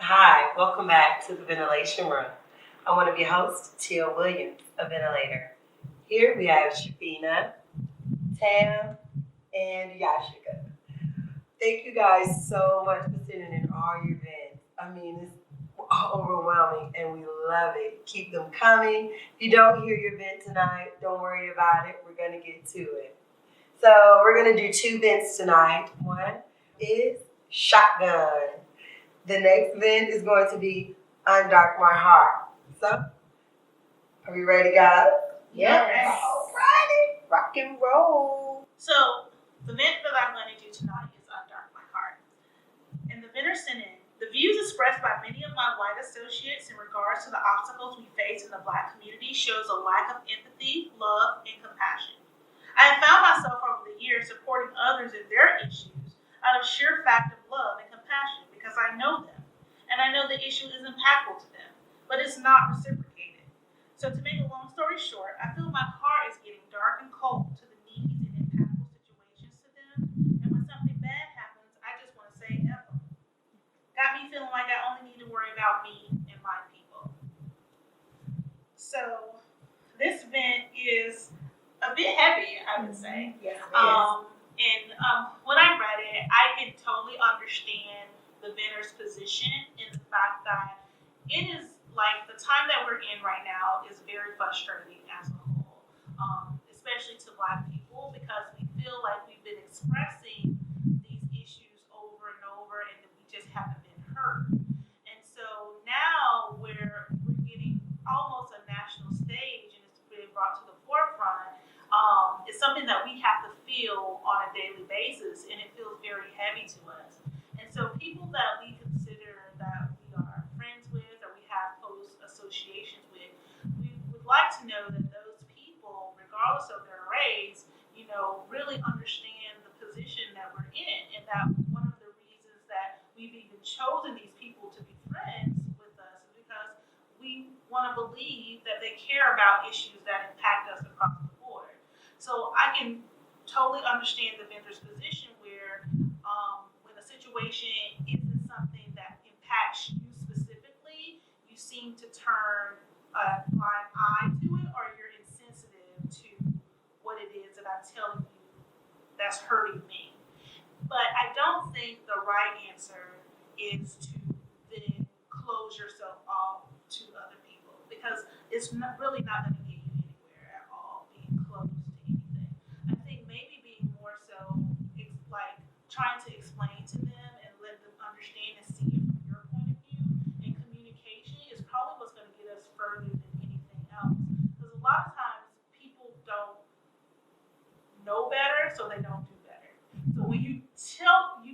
Hi, welcome back to the Ventilation Room. I'm one of your hosts, Tia Williams, a ventilator. Here we have Shafina, Tam, and Yashika. Thank you guys so much for sending in all your events. I mean, it's overwhelming and we love it. Keep them coming. If you don't hear your event tonight, don't worry about it. We're going to get to it. So, we're going to do two events tonight. One is shotgun. The next event is going to be Undark My Heart. So, are we ready, guys? Yes. Alrighty. Rock and roll. So, the event that I'm going to do tonight is Undark My Heart. And the vendor sent in, the views expressed by many of my white associates in regards to the obstacles we face in the Black community shows a lack of empathy, love, and compassion. I have found myself over the years supporting others in their issues out of sheer fact of love and compassion because I know them, and I know the issue is impactful to them, but it's not reciprocated. So to make a long story short, I feel my heart is getting dark and cold to the needs and impactful situations to them, and when something bad happens, I just want to say F them. Got me feeling like I only need to worry about me and my people. So this event is a bit heavy, I would say. Yes, When I read it, I can totally understand the vendor's position in the fact that it is like the time that we're in right now is very frustrating as a whole, especially to Black people because we feel like we've been expressing these issues over and over and we just haven't been heard. And so now we're getting almost a national stage and it's been brought to the forefront. It's something that we have to feel on a daily basis, and it feels very heavy to us. And so people that we consider that we are friends with or we have close associations with, we would like to know that those people, regardless of their race, really understand the position that we're in, and that one of the reasons that we've even chosen these people to be friends with us is because we want to believe that they care about issues that impact us across the board. So I can totally understand the vendor's position where when a situation isn't something that impacts you specifically, you seem to turn a blind eye to it or you're insensitive to what it is that I'm telling you that's hurting me. But I don't think the right answer is to then close yourself off to other people because it's really not going to get you anywhere at all being closed to anything. I think maybe being more so like trying to explain to them and let them understand and see it from your point of view and communication is probably what's going to get us further than anything else. Because a lot of times people don't know better, so they don't do better. So when you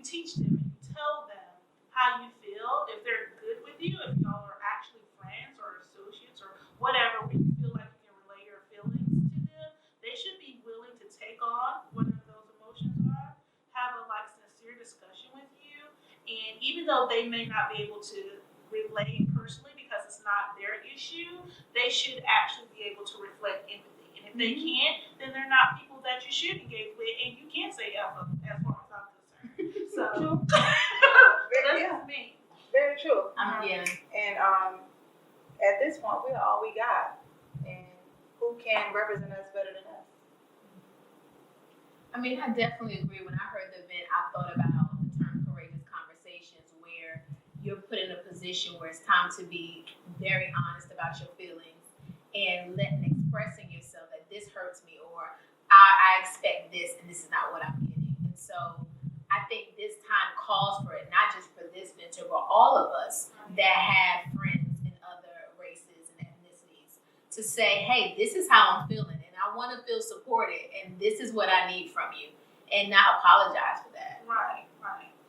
teach them and you tell them how you feel, if they're good with you, if y'all are actually friends or associates or whatever, where you feel like you can relay your feelings to them, they should be willing to take on whatever those emotions are, have a sincere discussion with you, and even though they may not be able to relate personally because it's not their issue, they should actually be able to reflect empathy. And if they can't, then they're not people that you should engage with, and you can't say F them as far as I'm concerned. So that's me. Very true. Yeah. And at this point, we're all we got. And who can represent us better than us? I mean, I definitely agree. When I heard the event, I thought about the term courageous conversations where you're put in a position where it's time to be very honest about your feelings and expressing yourself that this hurts me or I expect this and this is not what I'm getting. And so I think this time calls for it, not just for this venture, but all of us that have friends in other races and ethnicities to say, hey, this is how I'm feeling and I want to feel supported and this is what I need from you and not apologize for that. Right.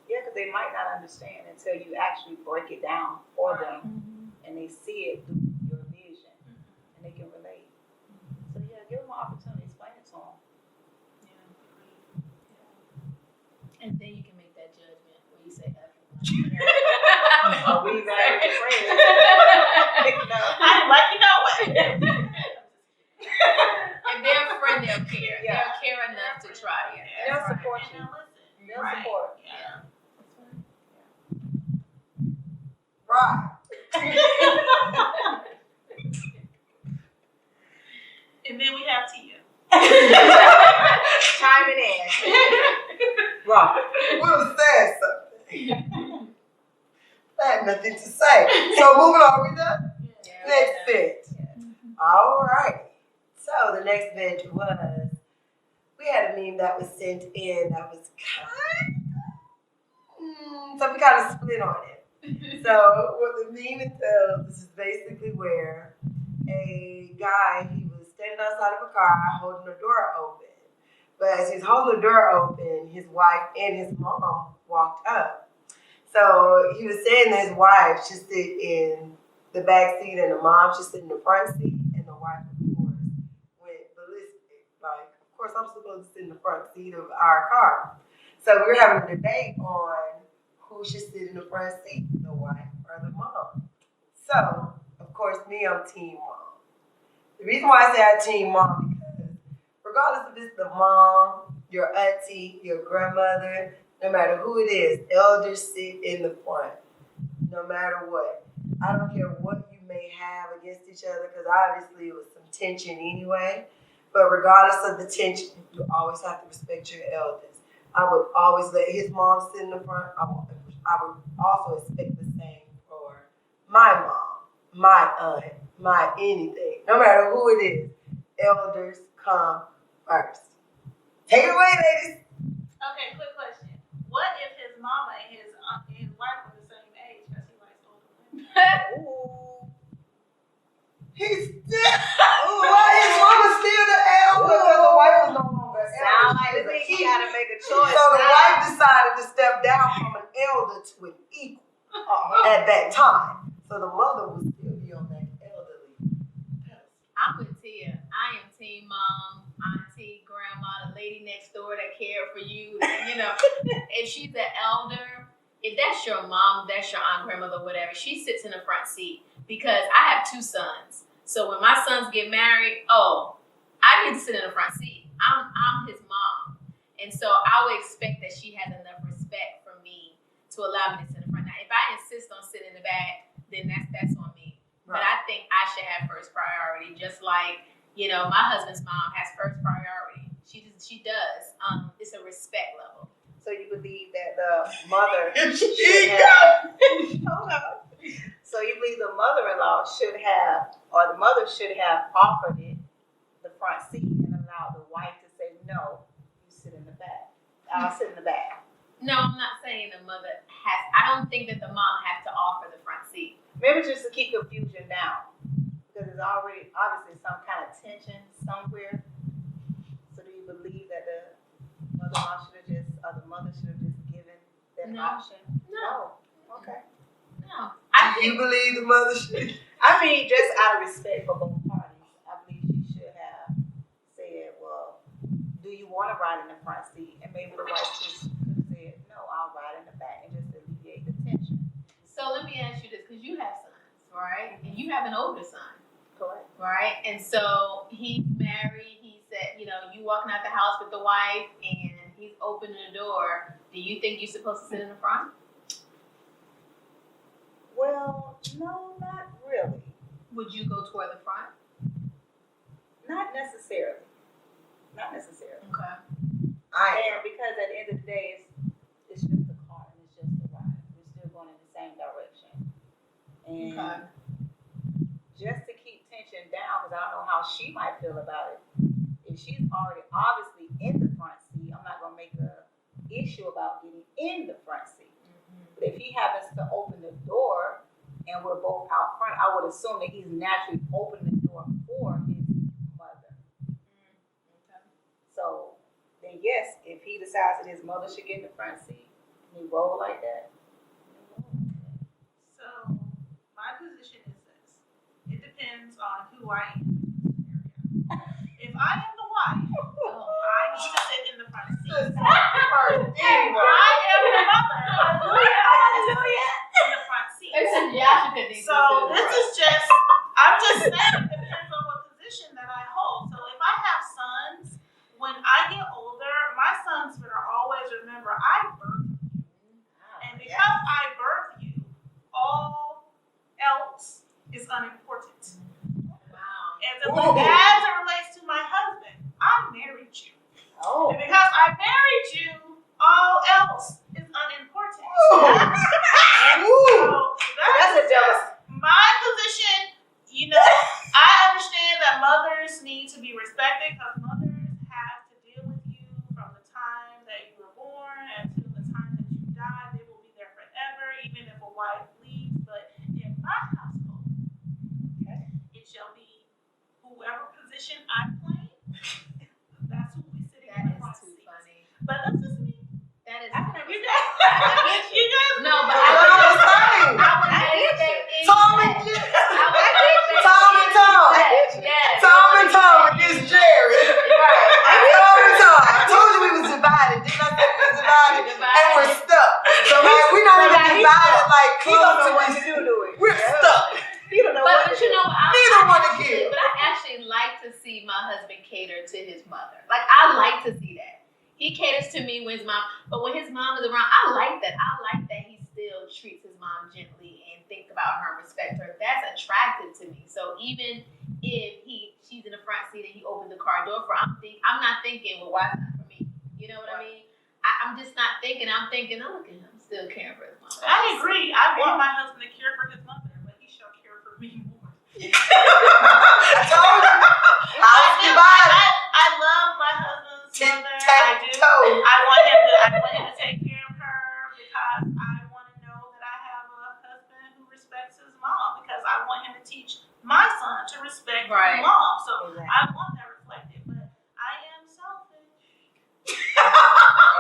Yeah, because they might not understand until you actually break it down for them and they see it through your vision and they can relate. So yeah, give them an opportunity to explain it to them. And then you can make that judgment when you say F. Are we married to friends? No. I'm like, you know what? If they're a friend, they'll care. Yeah. They'll care enough to try. Yeah. They'll support you. And they'll listen. They'll support. Yeah. And then we have Tia. Chiming in. Right. Will said something. I had nothing to say. So moving on, we done? Next bit. All right. So the next bit was, we had a meme that was sent in that was so we kind of split on it. So what the meme entails, this is basically where a guy, he was standing outside of a car holding the door open. But as he's holding the door open, his wife and his mom walked up. So he was saying that his wife should sit in the back seat and the mom should sit in the front seat, and the wife, of course, went ballistic. Like, of course, I'm supposed to sit in the front seat of our car. So we were having a debate on who should sit in the front seat, the wife or the mom. So, of course, me, I'm team mom. The reason why I say I team mom, because regardless if it's the mom, your auntie, your grandmother, no matter who it is, elders sit in the front, no matter what. I don't care what you may have against each other, because obviously it was some tension anyway. But regardless of the tension, you always have to respect your elders. I would always let his mom sit in the front. I would also expect the same for my mom, my aunt, my anything. No matter who it is, elders come first. Take it away, ladies. Okay, quick question. What if his mama and his wife were the same age? Because he likes older women. Ooh. He's still. Why is mama still the elder? Because the wife was no longer an elder. Sound like She was a he equal. gotta make a choice. So the now. wife decided to step down from an elder to an equal at that time. So the mother would still be on that elderly pedestal. I'm with Tia. I am team mom, auntie, grandma, the lady next door that cared for you. You know, if she's the elder, if that's your mom, that's your aunt, grandmother, whatever, she sits in the front seat. Because I have 2 sons. So when my sons get married, I need to sit in the front seat. I'm his mom. And so I would expect that she has enough respect for me to allow me to sit in the front. Now, if I insist on sitting in the back, then that's on me. But I think I should have first priority, just like, you know, my husband's mom has first priority. She does. It's a respect level. So you believe that the mother should have. Hold on. So you believe the mother-in-law should have, or the mother should have offered it the front seat and allowed the wife to say, no, you sit in the back. I'll sit in the back. No, I'm not saying the mother has. I don't think that the mom has to offer the front seat. Maybe just to keep confusion down, because there's already obviously some kind of tension somewhere. So do you believe that the mother-in-law should have just, or the mother should have just given that No. option? No. Okay. No. Do you believe the mother should? I mean, just out of respect for both parties, I believe she should have said, well, do you want to ride in the front seat? And maybe the wife just could have said, no, I'll ride in the back and just alleviate the tension. So let me ask you this, because you have sons, right? And you have an older son, Correct. right? And so he's married. He said, you know, you walking out the house with the wife, and he's opening the door. Do you think you're supposed to sit in the front? Well, no, not really. Would you go toward the front? Not necessarily. Not necessarily. Okay. And because at the end of the day, it's just a car and it's just a ride. We're still going in the same direction. And Okay. just to keep tension down, because I don't know how she might feel about it. If she's already obviously in the front seat, I'm not going to make a issue about getting in the front seat. But if he happens to open the door and we're both out front, I would assume that he's naturally opening the door for his mother. Okay. So then yes, if he decides that his mother should get in the front seat and he roll like that. So my position is this. It depends on who I am. If I am the wife, I need to sit in the front seat. If I am the mother, Hallelujah. in the front seat. So this is just, I'm just saying it depends on what position that I hold. So if I have sons, when I get older, my sons better always remember I birthed you. And because I birthed you, all else is unimportant. Wow. As it relates to my husband, I married you. Oh. And because I married you, all else is unimportant. So That's a jealous. my position. You know, I understand that mothers need to be respected because mothers have to deal with you from the time that you were born until the time that you die. They will be there forever, even if a wife leaves. But in my household, it shall be whoever position I play. That's who we sitting in the That front is too seat. funny. But that's just me. That is I too can You funny. guys, you guys. No, but I know what I'm saying. I would I get expect you. Tom and Tom and Tom. Yes. Tom and Tom against Jerry. Right. Tom and Tom. I told you we was divided. Didn't I say we was divided? And we're stuck. So man, we not even divided like He don't close know to what this. to do it. We're stuck. He don't know what But to you do. know, Neither one to actually, give. but I actually like to see my husband cater to his mother. Like I like to see that. He caters to me when his mom, but when his mom is around, I like that. I like that he still treats his mom gently and think about her and respect her. That's attractive to me. So even if she's in the front seat and he opened the car door for her, I'm not thinking, well, why is that for me? You know what I mean? I'm just not thinking. I'm thinking, oh, look at him, still caring for his mom. I agree. I want my husband to care for his mother, but he shall care for me more. I told you. I was divided. I love my husband's Tic mother. I tac do. toe. I want him to take care of her because I want to know that I have a husband who respects his mom because I want him to teach my son to respect Right. his mom. So Exactly. I want that reflected, but I am selfish.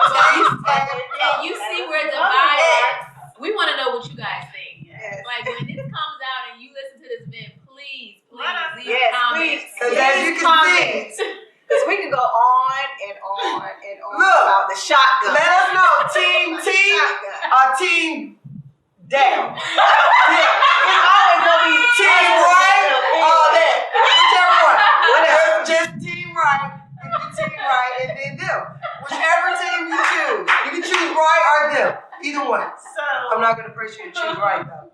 And you see where divide is. We want to know what you guys think. Yes. Like when this comes out and you listen to this event, please Let us leave Yes, comments. Because as you can see, Because we can go on and on and on Look. about the shotgun. let us know. Team Shotgun. or team down. Yeah. It's always gonna be Team right, all that. Whichever one. Whatever. Just team right, and the team right, and then them. Whichever team you choose. You can choose right or them. Either one. So I'm not gonna press you to choose right though.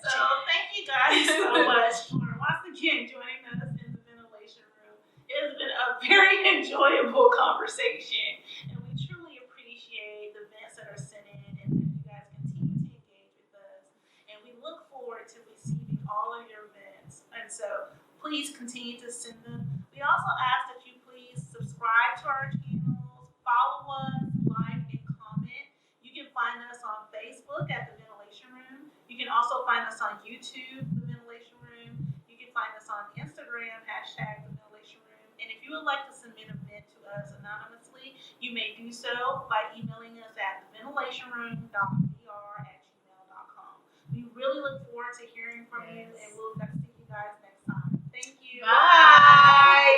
So thank you guys so much for once again joining us in the ventilation room. It has been a very enjoyable conversation, and we truly appreciate the events that are sent in and that you guys continue to engage with us. And we look forward to receiving all of your events. And so please continue to send them. We also ask that you please subscribe to our channels, follow us, like, and comment. You can find us on Facebook at The Ventilation Room. You can also find us on YouTube, The Ventilation Room. You can find us on Instagram, #The Ventilation Room. And if you would like to submit a vent to us anonymously, you may do so by emailing us at theventilationroom.vr@gmail.com. We really look forward to hearing from you, and we'll see you guys next time. Thank you. Bye.